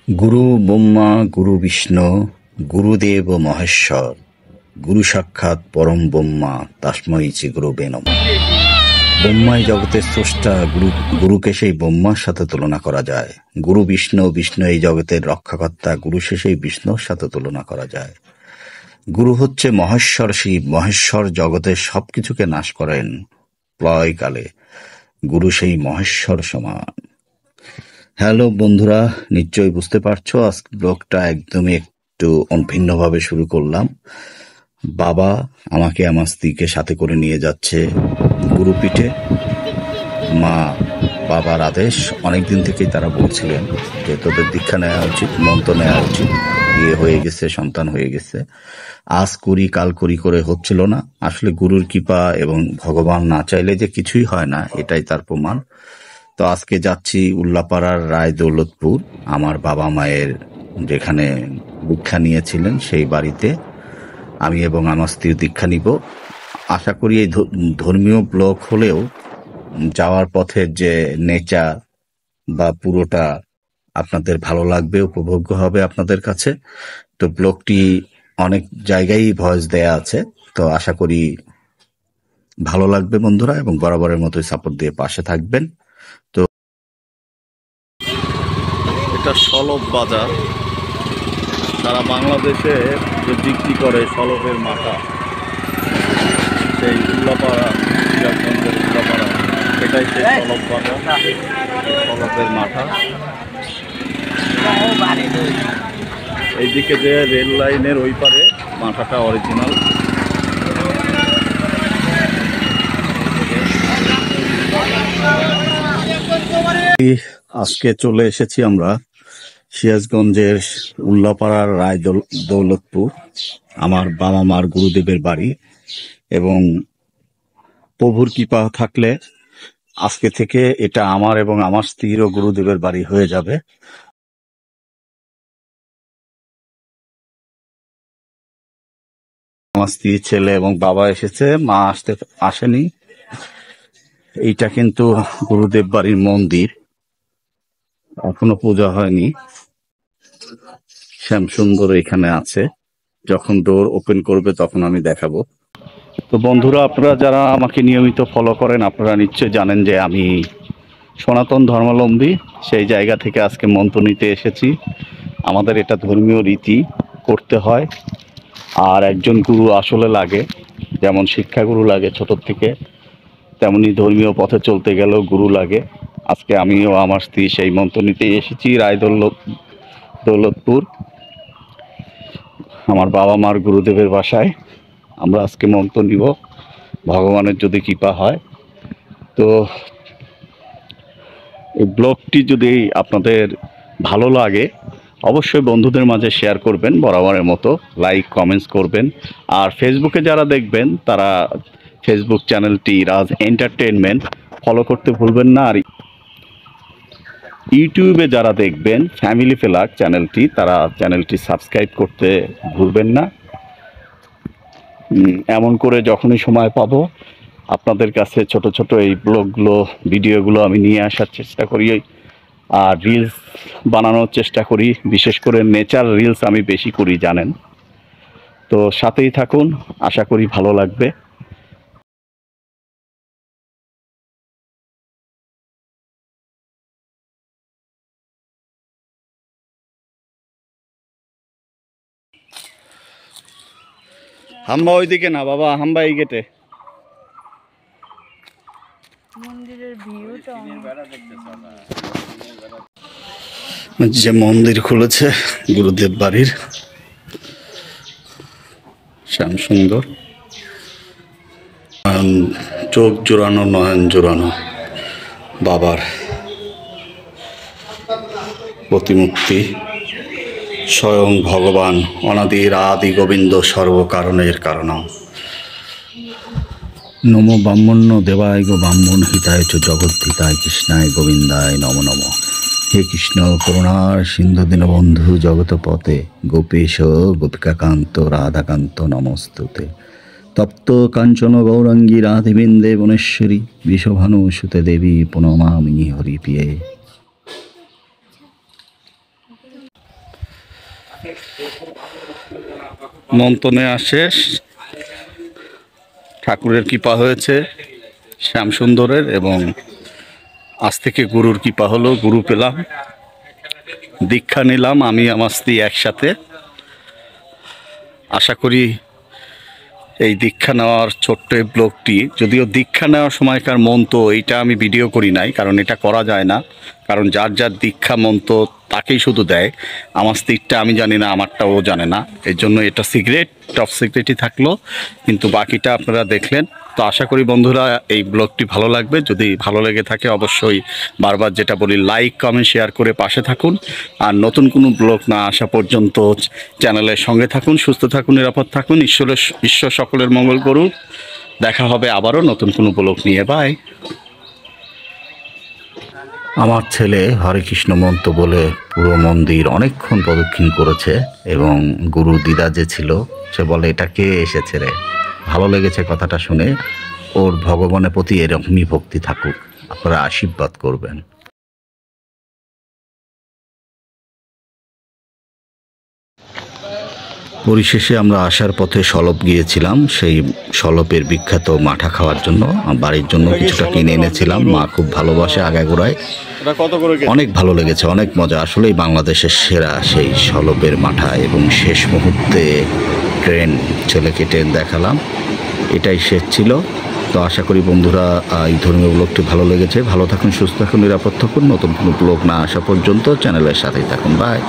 গুরু ব্রহ্মা গুরু বিষ্ণু গুরুদেব মহেশ্বর গুরু সাক্ষাৎ পরম ব্রহ্মা তস্मै শ্রী গুরবে নমঃ। ব্রহ্মাই জগতের স্রষ্টা, গুরুকে সেই ব্রহ্মার সাথে তুলনা করা যায়। গুরু বিষ্ণু, বিষ্ণু এই জগতের রক্ষাকর্তা, গুরুকে সেই বিষ্ণুর সাথে তুলনা করা যায়। গুরু হচ্ছে মহেশ্বর শিব, মহেশ্বর জগতের সবকিছুকে নাশ করেন প্রলয়কালে। গুরু সেই মহেশ্বর সমান। হ্যালো বন্ধুরা, নিশ্চয়ই বুঝতে পারছো আজকে ব্লগটা একদমই একটু ভিন্নভাবে শুরু করলাম। বাবা আমাকে আমার স্ত্রীকে সাথে করে নিয়ে যাচ্ছে গুরুপীঠে। মা বাবার আদেশ, অনেকদিন থেকেই তারা বলছিলেন যে তোদের দীক্ষা নেওয়া উচিত, মন্ত্র নেওয়া উচিত, বিয়ে হয়ে গেছে, সন্তান হয়ে গেছে, আজ করি কাল করি করে হচ্ছিল না। আসলে গুরুর কৃপা এবং ভগবান না চাইলে যে কিছুই হয় না, এটাই তার প্রমাণ। তো আজকে যাচ্ছি উল্লাপাড়ার রায় দৌলতপুর, আমার বাবা মায়ের যেখানে দীক্ষা নিয়েছিলেন সেই বাড়িতে আমি এবং আমার স্ত্রী দীক্ষা নিব। আশা করি এই ধর্মীয় ব্লগ হলেও যাওয়ার পথের যে নেচার বা পুরোটা আপনাদের ভালো লাগবে, উপভোগ্য হবে আপনাদের কাছে। তো ব্লগটি অনেক জায়গায় ভয়েস দেয়া আছে, তো আশা করি ভালো লাগবে বন্ধুরা, এবং বরাবরের মতোই সাপোর্ট দিয়ে পাশে থাকবেন। তো এটা সলভ বাজার, সারা বাংলাদেশে যে বিক্রি করে সলভের মাথা, সেই উল্লাপাড়া, সিরাজগঞ্জের উল্লাপাড়া, এটাই সেই সলভ বাজার, সলভের মাথা। এইদিকে যে রেল লাইনের ওই পারে মাথাটা অরিজিনাল। আজকে চলে এসেছি আমরা সিরাজগঞ্জের উল্লাপাড়ার রায় দৌলতপুর, আমার বাবা মার গুরুদেবের বাড়ি। এবং প্রভুর কৃপা থাকলে আজকে থেকে এটা আমার এবং আমার স্ত্রীর ও গুরুদেবের বাড়ি হয়ে যাবে। আমার স্ত্রী, ছেলে এবং বাবা এসেছে, মা আসেনি। এইটা কিন্তু গুরুদেব বাড়ির মন্দির, এখনো পূজা হয়নি। শ্যামসুন্দর এখানে আছে, যখন ডোর ওপেন করবে তখন আমি দেখাবো। তো বন্ধুরা, আপনারা যারা আমাকে নিয়মিত ফলো করেন, আপনারা নিশ্চয়ই জানেন যে আমি সনাতন ধর্মাবলম্বী। সেই জায়গা থেকে আজকে মন্ত্র নিতে এসেছি। আমাদের এটা ধর্মীয় রীতি, করতে হয়। আর একজন গুরু আসলে লাগে, যেমন শিক্ষাগুরু লাগে ছোটোর থেকে, তেমনি ধর্মীয় পথে চলতে গেলেও গুরু লাগে। আজকে আমিও আমার স্ত্রী সেই মন্ত্র নিতে এসেছি রায় দৌলতপুর, আমার বাবা মার গুরুদেবের বাসায়। আমরা আজকে মন্ত্র নিব, ভগবানের যদি কৃপা হয়। তো এই ব্লগটি যদি আপনাদের ভালো লাগে, অবশ্যই বন্ধুদের মাঝে শেয়ার করবেন, বরাবরের মতো লাইক কমেন্টস করবেন। আর ফেসবুকে যারা দেখবেন তারা ফেসবুক চ্যানেলটি রাজ এন্টারটেনমেন্ট ফলো করতে ভুলবেন না। আর ইউটিউবে যারা দেখবেন ফ্যামিলি ফ্ল্যাগ চ্যানেলটি, তারা চ্যানেলটি সাবস্ক্রাইব করতে ভুলবেন না। এমন করে যখনই সময় পাবো আপনাদের কাছে ছোট ছোট এই ব্লগগুলো, ভিডিওগুলো আমি নিয়ে আসার চেষ্টা করি। আর রিলস বানানোর চেষ্টা করি, বিশেষ করে নেচার রিলস আমি বেশি করি জানেন। তো সাথেই থাকুন, আশা করি ভালো লাগবে। হাম্বা ওইদিকে না বাবা, হাম্বা এই গেটে। মন্দিরের ভিউটা যে মন্দির খুলেছে গুরুদেব বাড়ির, শ্যামসুন্দর, চোখ জোড়ানো, নয়ন জোড়ানো বাবার প্রতিমূর্তি। স্বয়ং ভগবান, অনাদির আদি গোবিন্দ, সর্বকারণের কারণম। নমো ব্রাহ্মণ্য দেবায় গো ব্রাহ্মণ হিতায় চ জগদ্ধিতায় কৃষ্ণায় গোবিন্দায় নম নম। হে কৃষ্ণ করুণার সিন্ধু দীনবন্ধু জগৎপতে, গোপেশ গোপিকাকান্ত রাধাকান্ত নমস্তুতে। তপ্ত কাঞ্চন গৌরাঙ্গী রাধিবৃন্দে বনেশ্বরী, বিষভানু সুতে দেবী প্রণমামি হরিপ্রিয়ে। মন্থনে আসে, ঠাকুরের কৃপা হয়েছে শ্যাম সুন্দরের, এবং আজ থেকে গুরুর কৃপা হলো, গুরু পেলাম, দীক্ষা নিলাম আমি আমার স্ত্রী একসাথে। আশা করি এই দীক্ষা নেওয়ার ছোট্ট এই ব্লগটি, যদিও দীক্ষা নেওয়ার সময়কার মন্ত্র এইটা আমি ভিডিও করি নাই, কারণ এটা করা যায় না, কারণ যার যার দীক্ষা মন্ত্র তাকেই শুধু দেয়। আমার স্ত্রীরটা আমি জানি না, আমারটা ও জানে না, এর জন্য এটা সিক্রেট, টপ সিক্রেটই থাকলো, কিন্তু বাকিটা আপনারা দেখলেন। তো আশা করি বন্ধুরা এই ব্লগটি ভালো লাগবে। যদি ভালো লেগে থাকে অবশ্যই বারবার যেটা বলি, লাইক কমেন্ট শেয়ার করে পাশে থাকুন। আর নতুন কোনো ব্লগ না আসা পর্যন্ত চ্যানেলের সঙ্গে থাকুন। সুস্থ থাকুন, নিরাপদ থাকুন। ঈশ্বর সকলের মঙ্গল করুন। দেখা হবে আবারও নতুন কোনো ব্লগ নিয়ে। বাই। আমার ছেলে হরে কৃষ্ণ মন্ত্র বলে পুরো মন্দির অনেকক্ষণ প্রদক্ষিণ করেছে, এবং গুরু দিদা যে ছিল সে বলে এটা কে এসেছে রে। ভালো লেগেছে কথাটা শুনে। ওর ভগবানের প্রতি এরকমই ভক্তি থাকুক, আপনারা আশীর্বাদ করবেন। পরিশেষে আমরা আসার পথে সলপ গিয়েছিলাম, সেই সলপের বিখ্যাত মাঠা খাওয়ার জন্য। বাড়ির জন্য কিছুটা কিনে এনেছিলাম, মা খুব ভালোবাসে আগাগোড়ায়। অনেক ভালো লেগেছে, অনেক মজা। আসলেই বাংলাদেশের সেরা সেই সলপের মাঠা। এবং শেষ মুহূর্তে ছেলেকে ট্রেন দেখালাম, এটাই শেষ ছিল। তো আশা করি বন্ধুরা এই ধর্মীয় ব্লগটি ভালো লেগেছে। ভালো থাকুন, সুস্থ থাকুন, নিরাপদ থাকুন। নতুন কোনো ব্লগ না আসা পর্যন্ত চ্যানেলের সাথেই থাকুন। বাই।